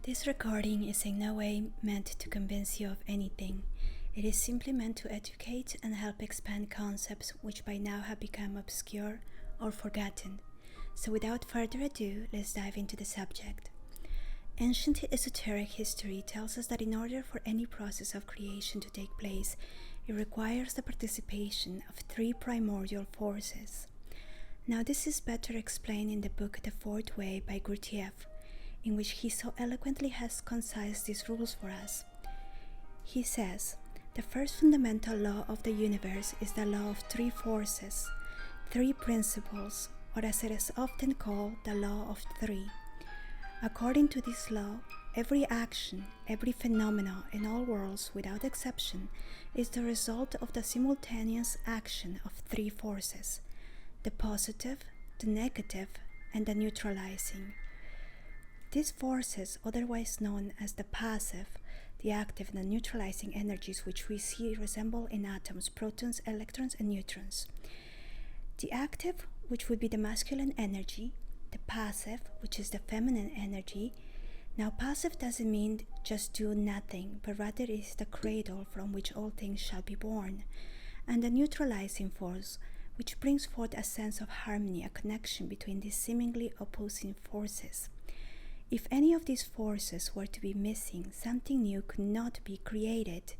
This recording is in no way meant to convince you of anything. It is simply meant to educate and help expand concepts which by now have become obscure or forgotten. So without further ado, let's dive into the subject. Ancient esoteric history tells us that in order for any process of creation to take place, it requires the participation of three primordial forces. Now this is better explained in the book The Fourth Way by Gurdjieff, in which he so eloquently has concised these rules for us. He says, the first fundamental law of the universe is the law of three forces, three principles, or as it is often called, the law of three. According to this law, every action, every phenomenon in all worlds without exception is the result of the simultaneous action of three forces, the positive, the negative, and the neutralizing. These forces, otherwise known as the passive, the active and the neutralizing energies which we see resemble in atoms, protons, electrons, and neutrons. The active, which would be the masculine energy, the passive, which is the feminine energy. Now passive doesn't mean just do nothing, but rather it is the cradle from which all things shall be born. And the neutralizing force, which brings forth a sense of harmony, a connection between these seemingly opposing forces. If any of these forces were to be missing, something new could not be created.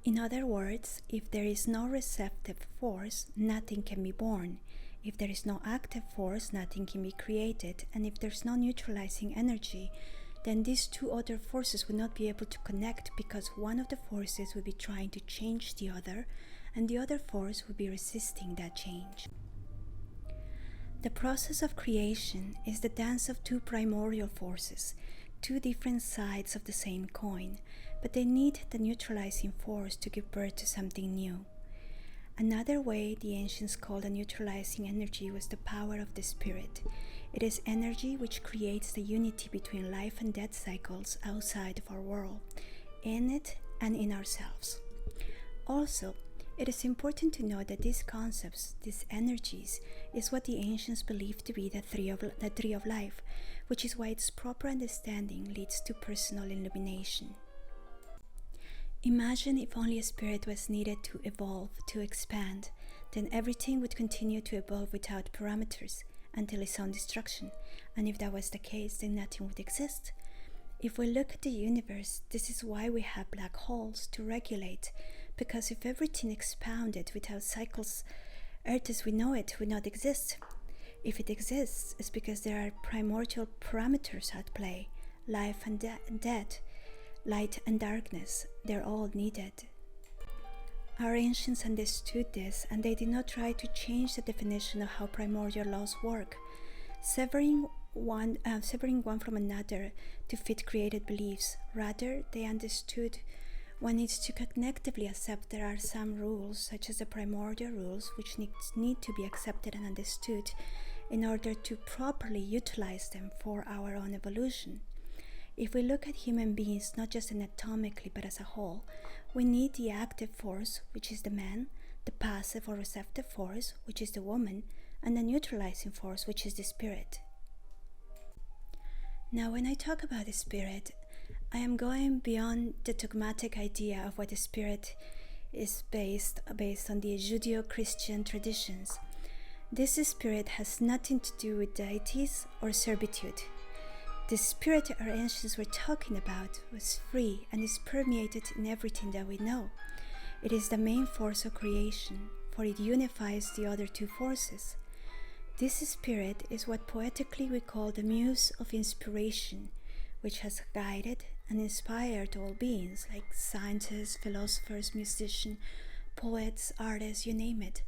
In other words, if there is no receptive force, nothing can be born. If there is no active force, nothing can be created. And if there's no neutralizing energy, then these two other forces would not be able to connect because one of the forces would be trying to change the other, and the other force would be resisting that change. The process of creation is the dance of two primordial forces, two different sides of the same coin, but they need the neutralizing force to give birth to something new. Another way the ancients called the neutralizing energy was the power of the spirit. It is energy which creates the unity between life and death cycles outside of our world, in it and in ourselves. Also, it is important to know that these concepts, these energies, is what the ancients believed to be the tree of life, which is why its proper understanding leads to personal illumination. Imagine if only a spirit was needed to evolve, to expand, then everything would continue to evolve without parameters until its own destruction, and if that was the case, then nothing would exist. If we look at the universe, this is why we have black holes to regulate, because if everything expounded without cycles, Earth as we know it would not exist. If it exists, it's because there are primordial parameters at play, life and death, light and darkness, they're all needed. Our ancients understood this, and they did not try to change the definition of how primordial laws work, severing one from another to fit created beliefs. Rather, they understood one needs to cognitively accept there are some rules, such as the primordial rules, which need to be accepted and understood in order to properly utilize them for our own evolution. If we look at human beings not just anatomically but as a whole, we need the active force, which is the man, the passive or receptive force, which is the woman, and the neutralizing force, which is the spirit. Now, when I talk about the spirit, I am going beyond the dogmatic idea of what the spirit is based on the Judeo-Christian traditions. This spirit has nothing to do with deities or servitude. The spirit our ancients were talking about was free and is permeated in everything that we know. It is the main force of creation, for it unifies the other two forces. This spirit is what poetically we call the muse of inspiration, which has guided and inspired all beings like scientists, philosophers, musicians, poets, artists, you name it.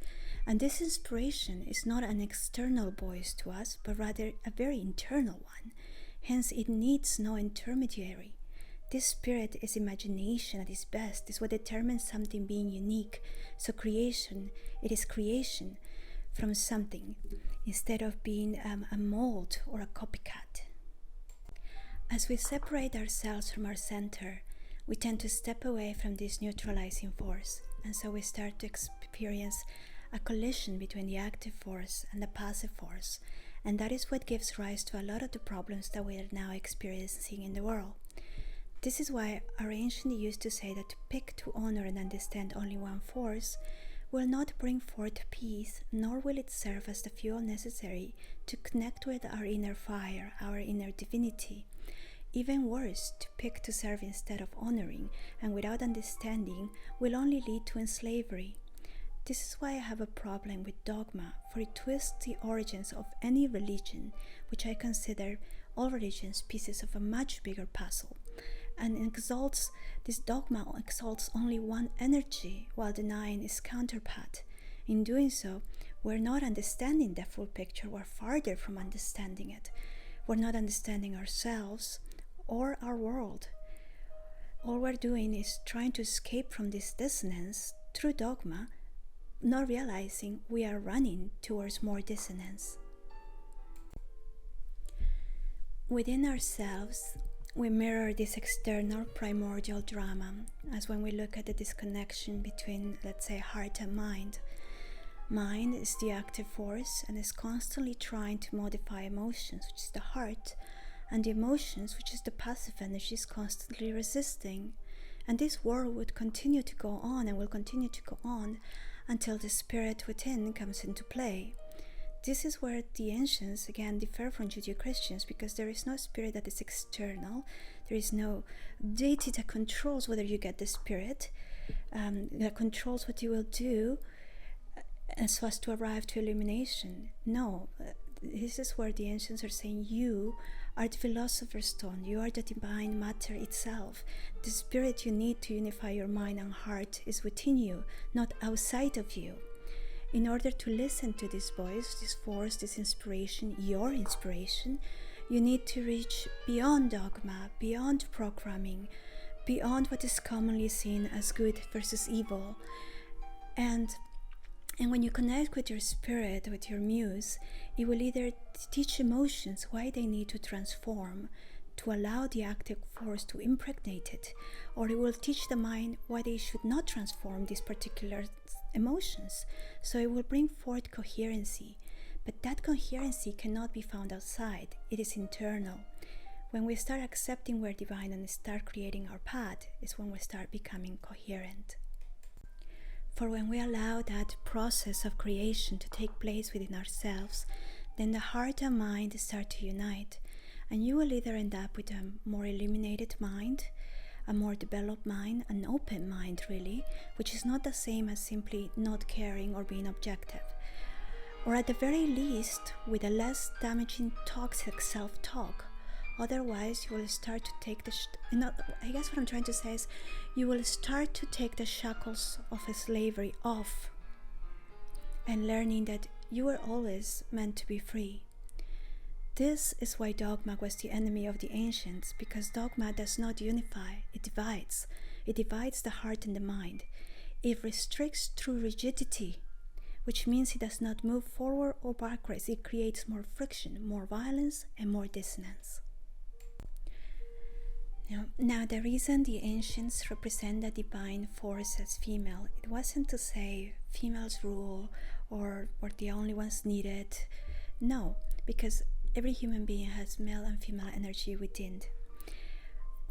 And this inspiration is not an external voice to us, but rather a very internal one. Hence, it needs no intermediary. This spirit is imagination at its best, is what determines something being unique. So it is creation from something, instead of being a mold or a copycat. As we separate ourselves from our center, we tend to step away from this neutralizing force, and so we start to experience a collision between the active force and the passive force, And that is what gives rise to a lot of the problems that we are now experiencing in the world. This is why our ancients used to say that to pick, to honor, and understand only one force will not bring forth peace, nor will it serve as the fuel necessary to connect with our inner fire, our inner divinity. Even worse, to pick to serve instead of honoring, and without understanding, will only lead to slavery. This is why I have a problem with dogma, for it twists the origins of any religion, which I consider all religions pieces of a much bigger puzzle, and this dogma exalts only one energy while denying its counterpart. In doing so, we're not understanding the full picture, we're farther from understanding it. We're not understanding ourselves or our world. All we're doing is trying to escape from this dissonance through dogma, not realizing we are running towards more dissonance. Within ourselves, we mirror this external primordial drama, as when we look at the disconnection between, let's say, heart and mind. Mind is the active force and is constantly trying to modify emotions, which is the heart, and the emotions, which is the passive energy, is constantly resisting. And this war would continue to go on and will continue to go on until the spirit within comes into play. This is where the ancients again differ from Judeo-Christians, because there is no spirit that is external. There is no deity that controls whether you get the spirit, that controls what you will do so as to arrive to illumination. No, this is where the ancients are saying you are the philosopher's stone, you are the divine matter itself. The spirit you need to unify your mind and heart is within you, not outside of you. In order to listen to this voice, this force, this inspiration, your inspiration, you need to reach beyond dogma, beyond programming, beyond what is commonly seen as good versus evil. And when you connect with your spirit, with your muse, it will either teach emotions why they need to transform, to allow the active force to impregnate it, or it will teach the mind why they should not transform these particular emotions. So it will bring forth coherency, but that coherency cannot be found outside. It is internal. When we start accepting we're divine and start creating our path is when we start becoming coherent. For when we allow that process of creation to take place within ourselves, then the heart and mind start to unite, and you will either end up with a more illuminated mind, a more developed mind, an open mind really, which is not the same as simply not caring or being objective, or at the very least with a less damaging toxic self-talk. Otherwise you will start to take I guess what I'm trying to say is you will start to take the shackles of slavery off and learning that you were always meant to be free. This is why dogma was the enemy of the ancients, because dogma does not unify, it divides. It divides the heart and the mind. It restricts through rigidity, which means it does not move forward or backwards. It creates more friction, more violence, and more dissonance. Now, the reason the ancients represent the divine force as female, it wasn't to say females rule or the only ones needed. No, because every human being has male and female energy within.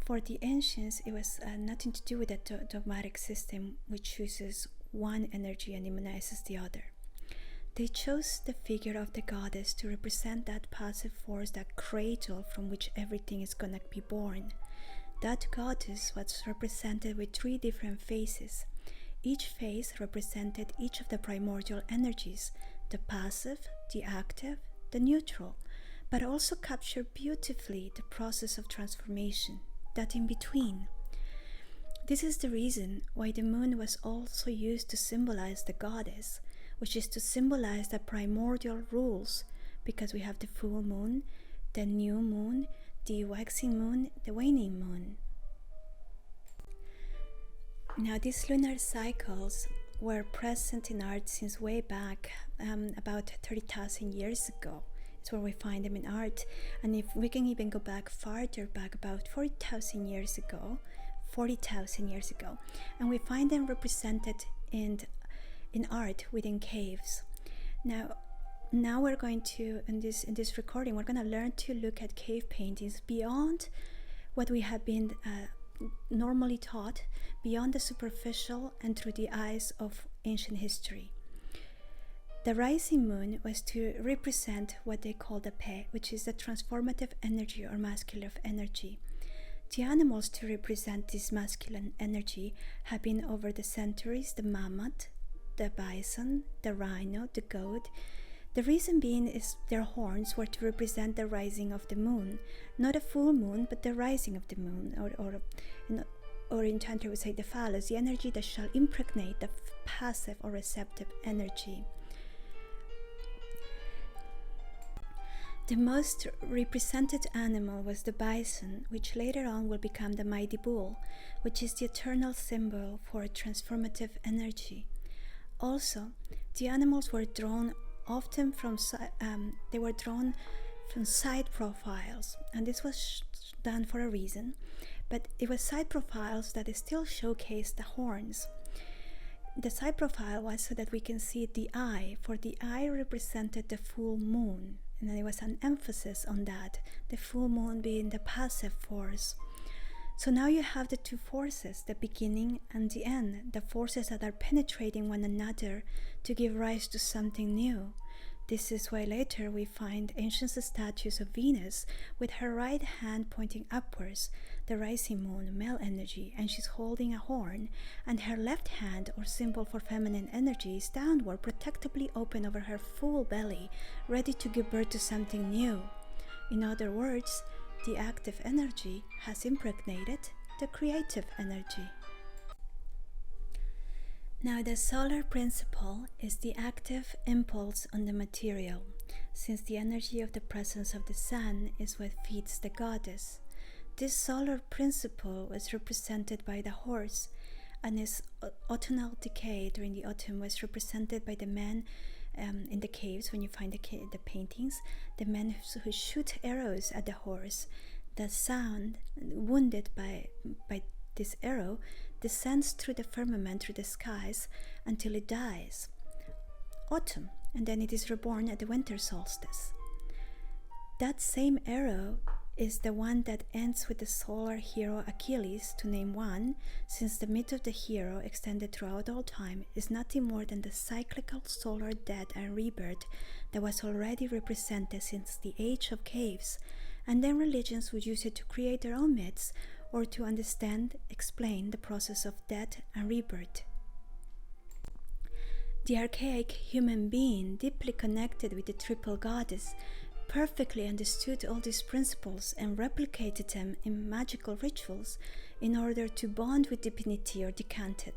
For the ancients, it was nothing to do with a dogmatic system which chooses one energy and demonizes the other. They chose the figure of the goddess to represent that passive force, that cradle from which everything is gonna be born. That goddess was represented with 3 different faces. Each face represented each of the primordial energies, the passive, the active, the neutral, but also captured beautifully the process of transformation, that in between. This is the reason why the moon was also used to symbolize the goddess, which is to symbolize the primordial rules, because we have the full moon, the new moon, the waxing moon, the waning moon. Now, these lunar cycles were present in art since way back, about 30,000 years ago. It's where we find them in art. And if we can even go back farther back, about 40,000 years ago, and we find them represented in art within caves. Now, now we're going to, in this recording, we're going to learn to look at cave paintings beyond what we have been normally taught, beyond the superficial and through the eyes of ancient history. The rising moon was to represent what they call the Pe, which is the transformative energy or masculine energy. The animals to represent this masculine energy have been over the centuries the mammoth, the bison, the rhino, the goat. The reason being is their horns were to represent the rising of the moon, not a full moon, but the rising of the moon, or in Tantra we say the phallus, the energy that shall impregnate the passive or receptive energy. The most represented animal was the bison, which later on will become the mighty bull, which is the eternal symbol for transformative energy. Also, the animals were drawn often from side profiles, and this was done for a reason, but it was side profiles that still showcased the horns. The side profile was so that we can see the eye, for the eye represented the full moon, and there was an emphasis on that, the full moon being the passive force. So now you have the two forces, the beginning and the end, the forces that are penetrating one another to give rise to something new. This is why later we find ancient statues of Venus with her right hand pointing upwards, the rising moon, male energy, and she's holding a horn, and her left hand, or symbol for feminine energy, is downward, protectively open over her full belly, ready to give birth to something new. In other words, the active energy has impregnated the creative energy. Now, the solar principle is the active impulse on the material, since the energy of the presence of the sun is what feeds the goddess. This solar principle was represented by the horse, and its autumnal decay during the autumn was represented by the men in the caves. When you find the paintings, the men who shoot arrows at the horse. The sound, wounded by this arrow, descends through the firmament, through the skies, until it dies. Autumn, and then it is reborn at the winter solstice. That same arrow is the one that ends with the solar hero Achilles, to name one, since the myth of the hero, extended throughout all time, is nothing more than the cyclical solar death and rebirth that was already represented since the age of caves, and then religions would use it to create their own myths or to understand, explain the process of death and rebirth. The archaic human being, deeply connected with the triple goddess, perfectly understood all these principles and replicated them in magical rituals in order to bond with divinity or decanted.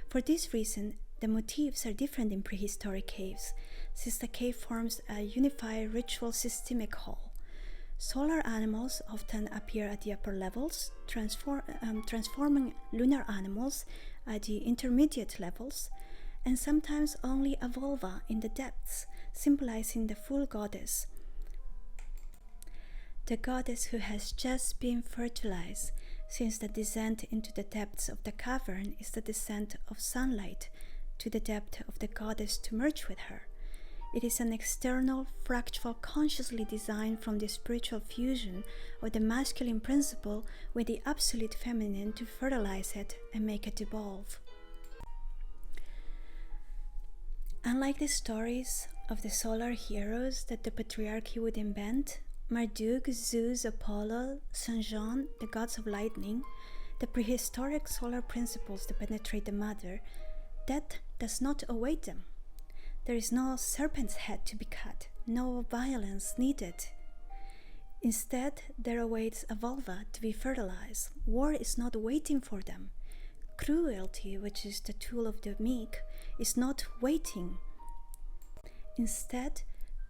For this reason, the motifs are different in prehistoric caves, since the cave forms a unified ritual systemic whole. Solar animals often appear at the upper levels, transforming lunar animals at the intermediate levels, and sometimes only a vulva in the depths, symbolizing the full goddess. The goddess who has just been fertilized, since the descent into the depths of the cavern is the descent of sunlight to the depth of the goddess to merge with her. It is an external fractal consciously designed from the spiritual fusion of the masculine principle with the absolute feminine to fertilize it and make it evolve. Unlike the stories of the solar heroes that the patriarchy would invent, Marduk, Zeus, Apollo, Saint John, the gods of lightning, the prehistoric solar principles that penetrate the mother, death does not await them. There is no serpent's head to be cut, no violence needed. Instead, there awaits a vulva to be fertilized. War is not waiting for them. Cruelty, which is the tool of the meek, is not waiting. Instead,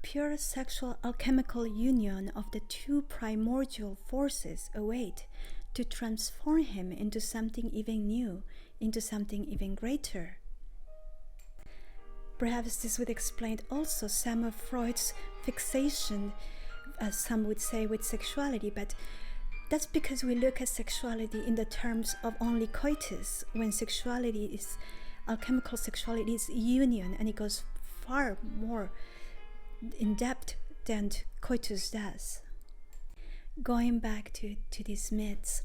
pure sexual alchemical union of the two primordial forces await to transform him into something even new, into something even greater. Perhaps this would explain also some of Freud's fixation, as some would say, with sexuality, but that's because we look at sexuality in the terms of only coitus, when sexuality is, alchemical sexuality is union, and it goes far more in depth than coitus does. Going back to these myths,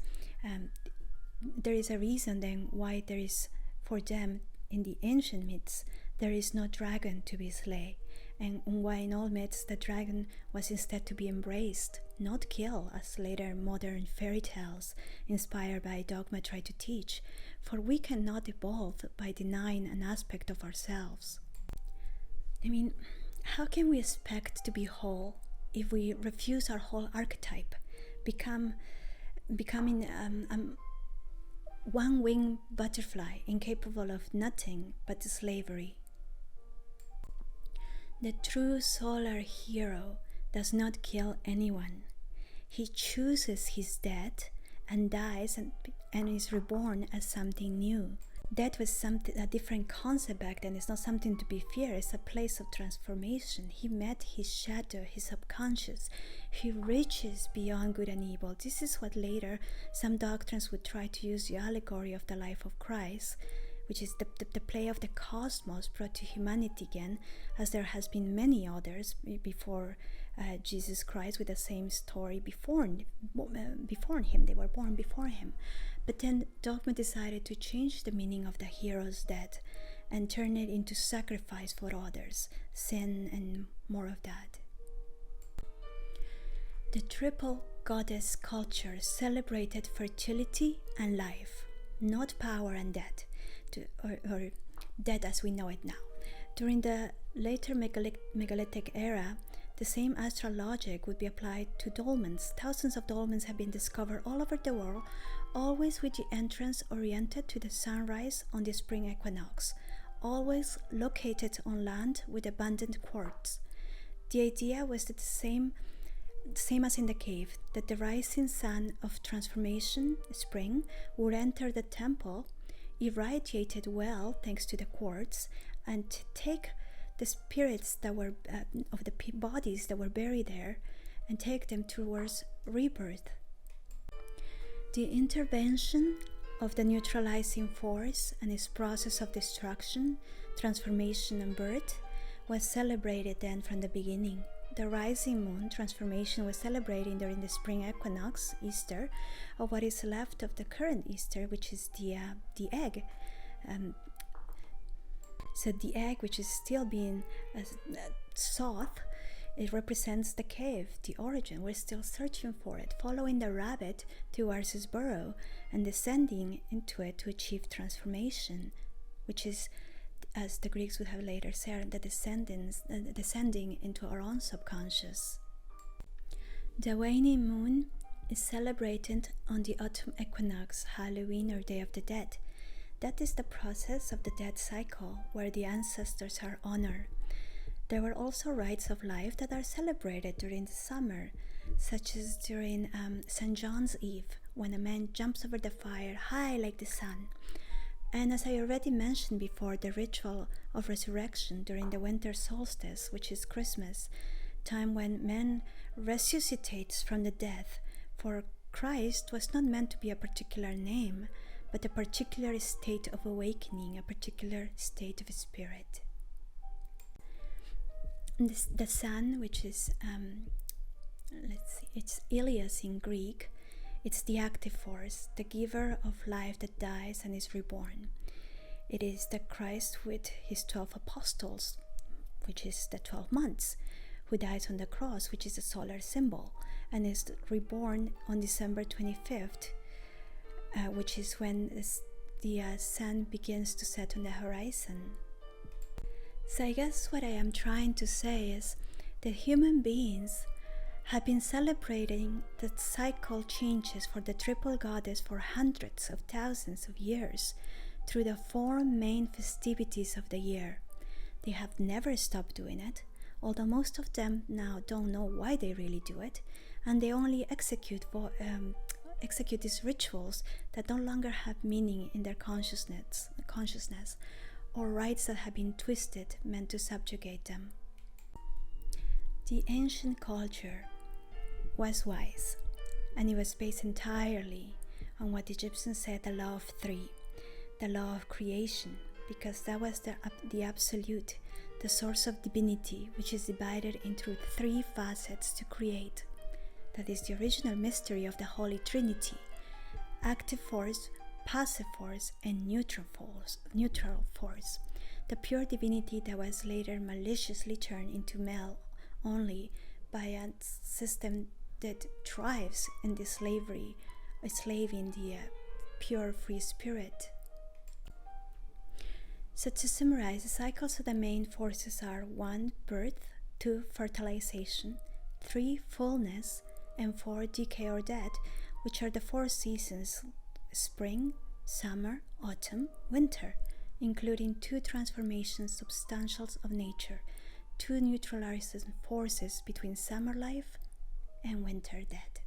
there is a reason then why there is, for them, in the ancient myths, there is no dragon to be slain, and why in all myths the dragon was instead to be embraced, not killed, as later modern fairy tales inspired by dogma try to teach, for we cannot evolve by denying an aspect of ourselves. I mean, how can we expect to be whole if we refuse our whole archetype, becoming one-winged butterfly incapable of nothing but slavery? The true solar hero does not kill anyone. He chooses his death and dies and is reborn as something new. Death was a different concept back then. It's not something to be feared. It's a place of transformation. He met his shadow, his subconscious. He reaches beyond good and evil. This is what later some doctrines would try to use the allegory of the life of Christ, which is the play of the cosmos brought to humanity again, as there has been many others before Jesus Christ with the same story before him. They were born before him. But then dogma decided to change the meaning of the hero's death and turn it into sacrifice for others, sin, and more of that. The triple goddess culture celebrated fertility and life, not power and death, or death as we know it now. During the later megalithic era, the same astral logic would be applied to dolmens. Thousands of dolmens have been discovered all over the world, always with the entrance oriented to the sunrise on the spring equinox, always located on land with abundant quartz. The idea was that the same as in the cave, that the rising sun of transformation, spring, would enter the temple, irradiated well thanks to the quartz, and take the spirits that were of the bodies that were buried there and take them towards rebirth. The intervention of the neutralizing force and its process of destruction, transformation, and birth was celebrated then from the beginning. The rising moon transformation was celebrated during the spring equinox, Easter, or what is left of the current Easter, which is the egg. So the egg, which is still being sought, it represents the cave, the origin. We're still searching for it, following the rabbit towards its burrow and descending into it to achieve transformation, which is, as the Greeks would have later said, the descending into our own subconscious. The waning moon is celebrated on the autumn equinox, Halloween, or Day of the Dead. That is the process of the death cycle, where the ancestors are honored. There were also rites of life that are celebrated during the summer, such as during St. John's Eve, when a man jumps over the fire high like the sun. And as I already mentioned before, the ritual of resurrection during the winter solstice, which is Christmas, time when man resuscitates from the death. For Christ was not meant to be a particular name, but a particular state of awakening, a particular state of spirit. The sun, which is, it's Ilias in Greek. It's the active force, the giver of life that dies and is reborn. It is the Christ with his 12 apostles, which is the 12 months, who dies on the cross, which is a solar symbol, and is reborn on December 25th, which is when the sun begins to set on the horizon. So I guess what I am trying to say is that human beings have been celebrating the cycle changes for the triple goddess for hundreds of thousands of years through the 4 main festivities of the year. They have never stopped doing it, although most of them now don't know why they really do it, and they only execute these rituals that no longer have meaning in their consciousness, or rites that have been twisted, meant to subjugate them. The ancient culture was wise, and it was based entirely on what the Egyptians said the law of 3, the law of creation. because that was the absolute, the source of divinity, which is divided into three facets to create. That is the original mystery of the Holy Trinity: active force, passive force, and neutral force. The pure divinity that was later maliciously turned into male only by a system that thrives in the enslaving the pure free spirit. So to summarize, the cycles of the main forces are 1. Birth, 2. Fertilization, 3. Fullness, and 4. Decay or death, which are the 4 seasons: spring, summer, autumn, winter, including 2 transformations substantials of nature, 2 neutralizing forces between summer life and winter death.